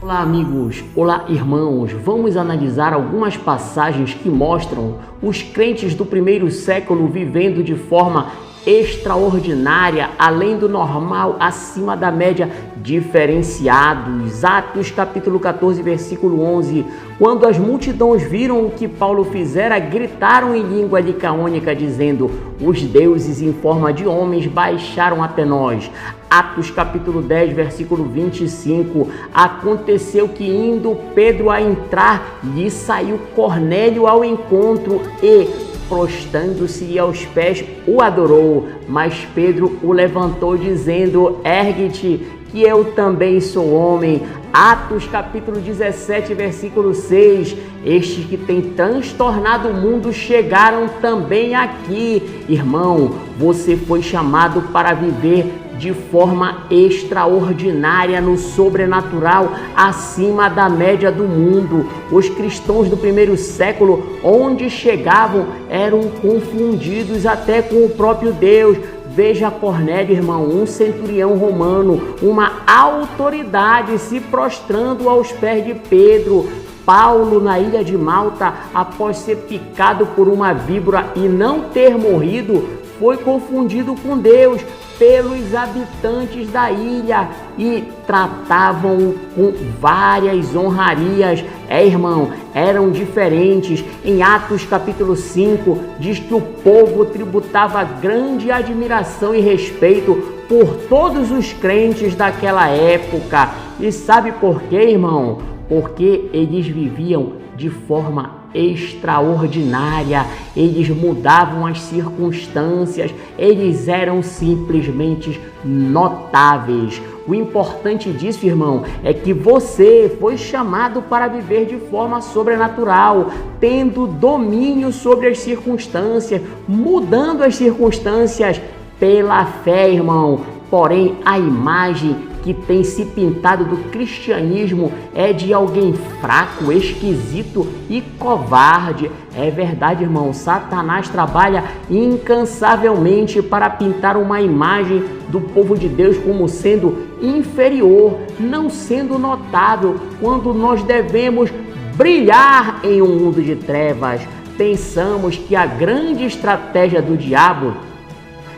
Olá amigos, olá irmãos, vamos analisar algumas passagens que mostram os crentes do primeiro século vivendo de forma extraordinária, além do normal, acima da média, diferenciados. Atos capítulo 14, versículo 11. Quando as multidões viram o que Paulo fizera, gritaram em língua licaônica, dizendo: os deuses em forma de homens baixaram até nós. Atos capítulo 10, versículo 25. Aconteceu que, indo Pedro a entrar, lhe saiu Cornélio ao encontro e, prostrando-se aos pés, o adorou. Mas Pedro o levantou, dizendo: ergue-te, que eu também sou homem. Atos capítulo 17, versículo 6. Estes que têm transtornado o mundo chegaram também aqui. Irmão, você foi chamado para viver de forma extraordinária no sobrenatural, acima da média do mundo. Os cristãos do primeiro século, onde chegavam, eram confundidos até com o próprio Deus. Veja Cornélio, irmão, um centurião romano, uma autoridade, se prostrando aos pés de Pedro. Paulo, na ilha de Malta, após ser picado por uma víbora e não ter morrido, foi confundido com Deus pelos habitantes da ilha e tratavam-o com várias honrarias. Irmão, eram diferentes. Em Atos capítulo 5, diz que o povo tributava grande admiração e respeito por todos os crentes daquela época. E sabe por quê, irmão? Porque eles viviam de forma extraordinária, eles mudavam as circunstâncias, eles eram simplesmente notáveis. O importante disso, irmão, é que você foi chamado para viver de forma sobrenatural, tendo domínio sobre as circunstâncias, mudando as circunstâncias pela fé, irmão. Porém, a imagem que tem se pintado do cristianismo é de alguém fraco, esquisito e covarde. É verdade, irmão. Satanás trabalha incansavelmente para pintar uma imagem do povo de Deus como sendo inferior, não sendo notável, quando nós devemos brilhar em um mundo de trevas. Pensamos que a grande estratégia do diabo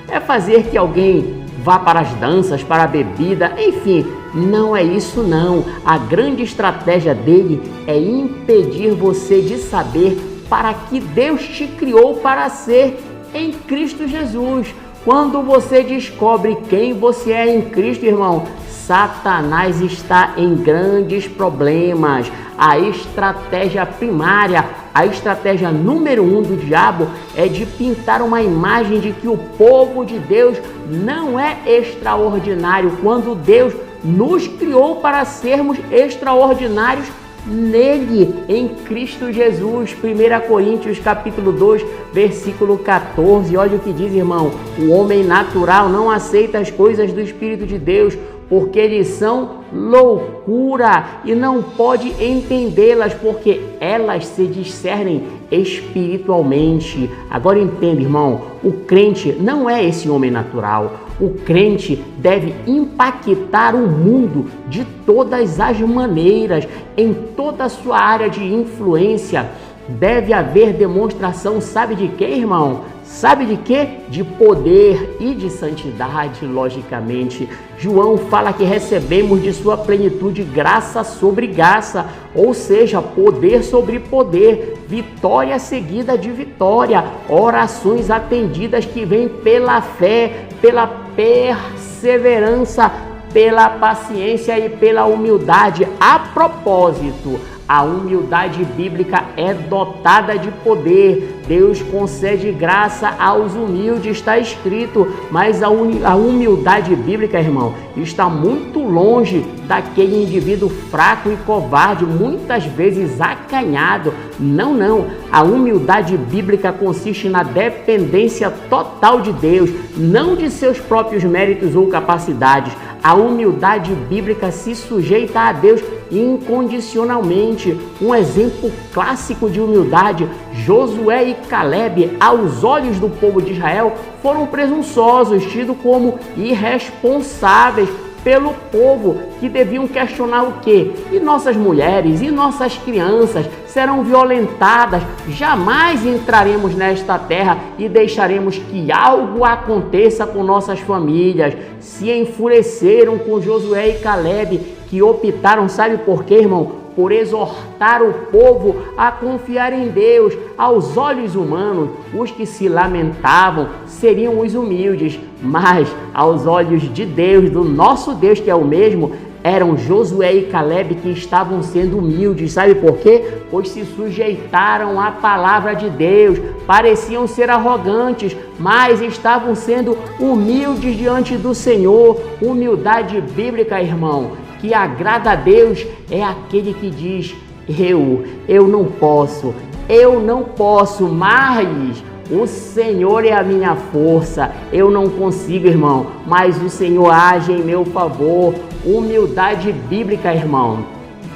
é fazer que alguém vá para as danças, para a bebida, enfim, não é isso não. A grande estratégia dele é impedir você de saber para que Deus te criou para ser em Cristo Jesus. Quando você descobre quem você é em Cristo, irmão, Satanás está em grandes problemas. A estratégia primária, a estratégia número 1 do diabo é de pintar uma imagem de que o povo de Deus não é extraordinário, quando Deus nos criou para sermos extraordinários nele, em Cristo Jesus. 1 Coríntios capítulo 2, versículo 14. Olha o que diz, irmão: o homem natural não aceita as coisas do Espírito de Deus, porque eles são loucura e não pode entendê-las, porque elas se discernem espiritualmente. Agora entenda, irmão, o crente não é esse homem natural. O crente deve impactar o mundo de todas as maneiras, em toda a sua área de influência. Deve haver demonstração, sabe de quê, irmão? Sabe de quê? De poder e de santidade, logicamente. João fala que recebemos de sua plenitude graça sobre graça, ou seja, poder sobre poder, vitória seguida de vitória, orações atendidas que vêm pela fé, pela perseverança, pela paciência e pela humildade. A propósito, a humildade bíblica é dotada de poder. Deus concede graça aos humildes, está escrito, mas a humildade bíblica, irmão, está muito longe daquele indivíduo fraco e covarde, muitas vezes acanhado. Não. A humildade bíblica consiste na dependência total de Deus, não de seus próprios méritos ou capacidades. A humildade bíblica se sujeita a Deus incondicionalmente. Um exemplo clássico de humildade: Josué e Calebe, aos olhos do povo de Israel, foram presunçosos, tidos como irresponsáveis. pelo povo, que deviam questionar o quê? E nossas mulheres e nossas crianças serão violentadas, jamais entraremos nesta terra e deixaremos que algo aconteça com nossas famílias. Se enfureceram com Josué e Caleb, que optaram, sabe por quê, irmão? Por exortar o povo a confiar em Deus. Aos olhos humanos, os que se lamentavam seriam os humildes, mas aos olhos de Deus, do nosso Deus que é o mesmo, eram Josué e Caleb que estavam sendo humildes. Sabe por quê? Pois se sujeitaram à palavra de Deus. Pareciam ser arrogantes, mas estavam sendo humildes diante do Senhor. Humildade bíblica, irmão, que agrada a Deus, é aquele que diz: eu não posso, mas o Senhor é a minha força. Eu não consigo, irmão, mas o Senhor age em meu favor. Humildade bíblica, irmão,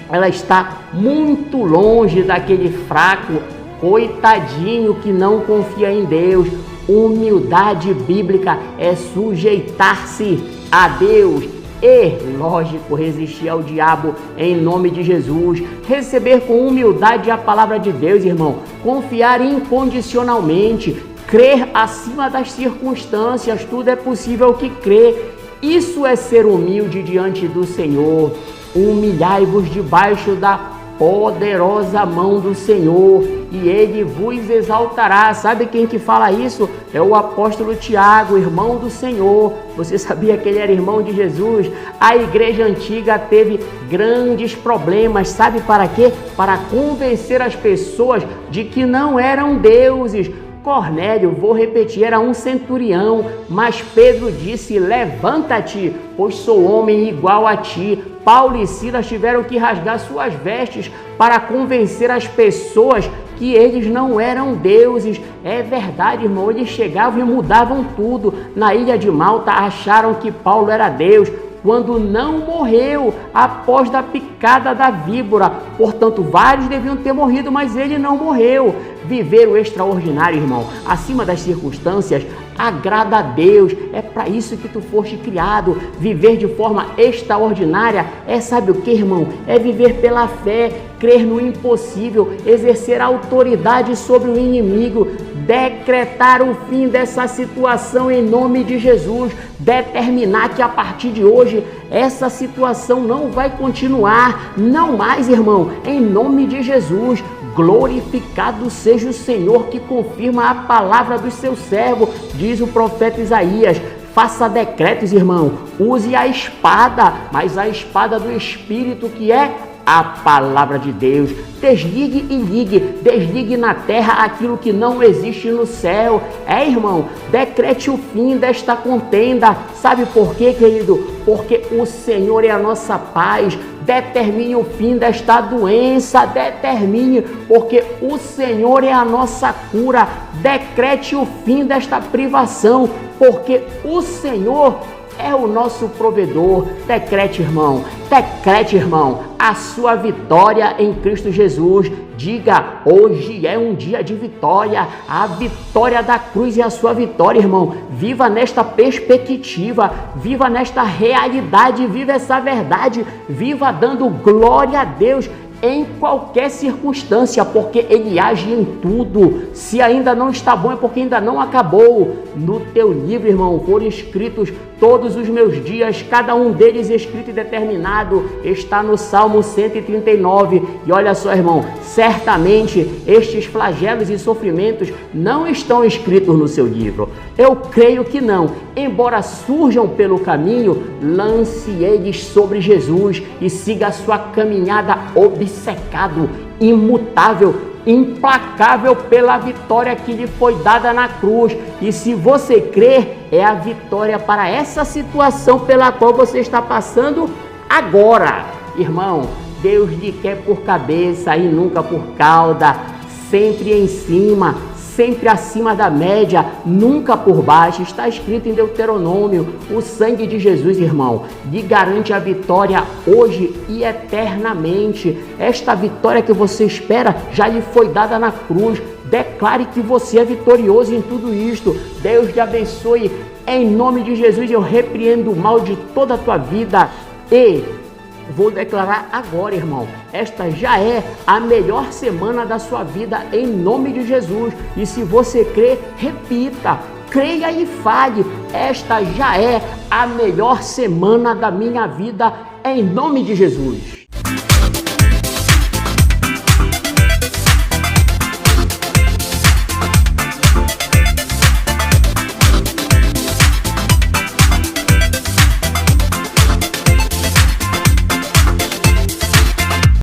ela está muito longe daquele fraco, coitadinho que não confia em Deus. Humildade bíblica é sujeitar-se a Deus e, lógico, resistir ao diabo em nome de Jesus. Receber com humildade a palavra de Deus, irmão. Confiar incondicionalmente. Crer acima das circunstâncias. Tudo é possível que crê. Isso é ser humilde diante do Senhor. Humilhai-vos debaixo da poderosa mão do Senhor e Ele vos exaltará. Sabe quem que fala isso? É o apóstolo Tiago, irmão do Senhor. Você sabia que ele era irmão de Jesus? A igreja antiga teve grandes problemas. Sabe para quê? Para convencer as pessoas de que não eram deuses. Cornélio, vou repetir, era um centurião, mas Pedro disse: levanta-te, pois sou homem igual a ti. Paulo e Silas tiveram que rasgar suas vestes para convencer as pessoas que eles não eram deuses. É verdade, irmão, eles chegavam e mudavam tudo. Na ilha de Malta acharam que Paulo era Deus, quando não morreu após da picada da víbora. Portanto, vários deviam ter morrido, mas ele não morreu. Viver o extraordinário, irmão, acima das circunstâncias, agrada a Deus. É para isso que tu foste criado. Viver de forma extraordinária é, sabe o que, irmão? É viver pela fé, crer no impossível, exercer autoridade sobre o inimigo, decretar o fim dessa situação em nome de Jesus, determinar que a partir de hoje essa situação não vai continuar, não mais, irmão, em nome de Jesus. Glorificado seja o Senhor que confirma a palavra do seu servo, diz o profeta Isaías. Faça decretos, irmão, use a espada, mas a espada do Espírito, que é a palavra de Deus. Desligue e ligue, desligue na terra aquilo que não existe no céu. Irmão, decrete o fim desta contenda. Sabe por quê, querido? Porque o Senhor é a nossa paz. Determine o fim desta doença, determine, porque o Senhor é a nossa cura. Decrete o fim desta privação, porque o Senhor é o nosso provedor. Decrete, irmão, a sua vitória em Cristo Jesus. Diga: hoje é um dia de vitória. A vitória da cruz é a sua vitória, irmão. Viva nesta perspectiva, viva nesta realidade, viva essa verdade, viva dando glória a Deus em qualquer circunstância, porque Ele age em tudo. Se ainda não está bom, é porque ainda não acabou. No teu livro, irmão, foram escritos todos os meus dias, cada um deles escrito e determinado, está no Salmo 139. E olha só, irmão, certamente estes flagelos e sofrimentos não estão escritos no seu livro. Eu creio que não. Embora surjam pelo caminho, lance eles sobre Jesus e siga a sua caminhada obcecado, imutável, implacável pela vitória que lhe foi dada na cruz. E se você crer, é a vitória para essa situação pela qual você está passando agora. Irmão, Deus lhe quer por cabeça e nunca por cauda, sempre em cima, sempre acima da média, nunca por baixo. Está escrito em Deuteronômio. O sangue de Jesus, irmão, lhe garante a vitória hoje e eternamente. Esta vitória que você espera já lhe foi dada na cruz. Declare que você é vitorioso em tudo isto. Deus te abençoe Em nome de Jesus, eu repreendo o mal de toda a tua vida e vou declarar agora, irmão, esta já é a melhor semana da sua vida, em nome de Jesus. E se você crê, repita, creia e fale, esta já é a melhor semana da minha vida, em nome de Jesus.